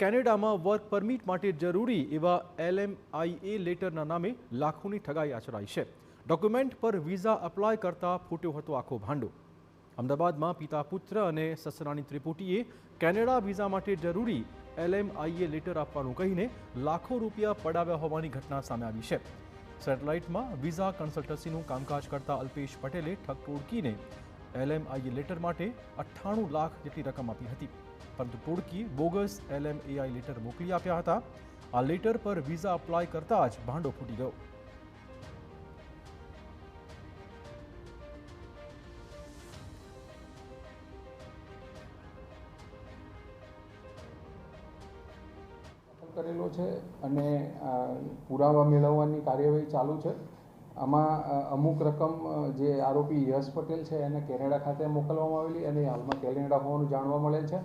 કેનેડામાં work permit માટે જરૂરી એવા LMIA લેટરના નામે લાખોની ઠગાઈ આચરાઈ છે। ડોક્યુમેન્ટ પર વિઝા અપ્લાય કરતા ફૂટ્યો હતો આખો ભાંડો। અમદાવાદમાં પિતા પુત્ર અને સસરાની ત્રિપુટીએ કેનેડા વિઝા માટે જરૂરી LMIA લેટર આપવાનું કહીને લાખો રૂપિયા પડાવ્યા હોવાની ઘટના સામે આવી છે। સેટેલાઇટમાં વિઝા કન્સલ્ટન્સીનું કામકાજ કરતા અલ્પેશ પટેલે ઠગ ટોળકીને LMIA લેટર માટે 98 લાખ જેટલી રકમ આપી હતી, પરંતુ ટોળકીએ બોગસ LMAI લેટર મોકલી આપ્યા હતા। આ લેટર પર વિઝા અપ્લાય કરતા જ ભાંડો ફૂટી ગયો। કરેલો છે અને પુરાવા મેળવવાની કાર્યવાહી ચાલુ છે। આમાં અમુક રકમ જે આરોપી યશ પટેલ છે એને કેનેડા ખાતે મોકલવામાં આવેલી અને હાલમાં કેનેડા હોવાનું જાણવા મળેલ છે।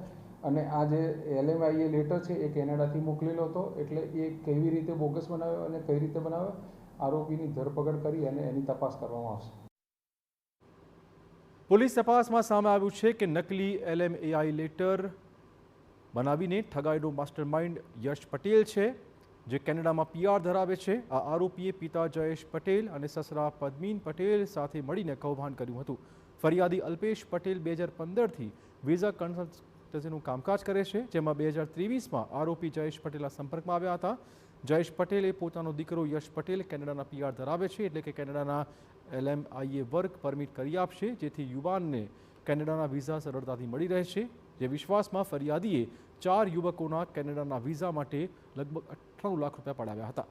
અને આ જે LMIA લેટર છે એ કેનેડાથી મોકલેલો હતો, એટલે એ કેવી રીતે બોગસ બનાવ્યો અને કઈ રીતે બનાવ્યો, આરોપીની ધરપકડ કરી અને એની તપાસ કરવામાં આવશે। પોલીસ તપાસમાં સામે આવ્યું છે કે નકલી LMAI લેટર બનાવીને ઠગાઈનો માસ્ટરમાઇન્ડ યશ પટેલ છે, જે કેનેડામાં PR ધરાવે છે। આ આરોપીએ પિતા જયેશ પટેલ અને સસરા પદ્મીન પટેલ સાથે મળીને કૌભાંડ કર્યું હતું। ફરિયાદી અલ્પેશ પટેલ 2015થી વિઝા કન્સલ્ટન્સીનું કામકાજ કરે છે, જેમાં 2023માં આરોપી જયેશ પટેલના સંપર્કમાં આવ્યા હતા। જયેશ પટેલે પોતાનો દીકરો યશ પટેલ કેનેડાના PR ધરાવે છે, એટલે કે કેનેડાના LMIA વર્ક પરમિટ કરી આપશે, જેથી યુવાનને કેનેડાના વિઝા સરળતાથી મળી રહેશે। જે વિશ્વાસમાં ફરિયાદીએ 4 યુવકોના કેનેડાના વિઝા માટે લગભગ 98 લાખ રૂપિયા પડાવ્યા હતા।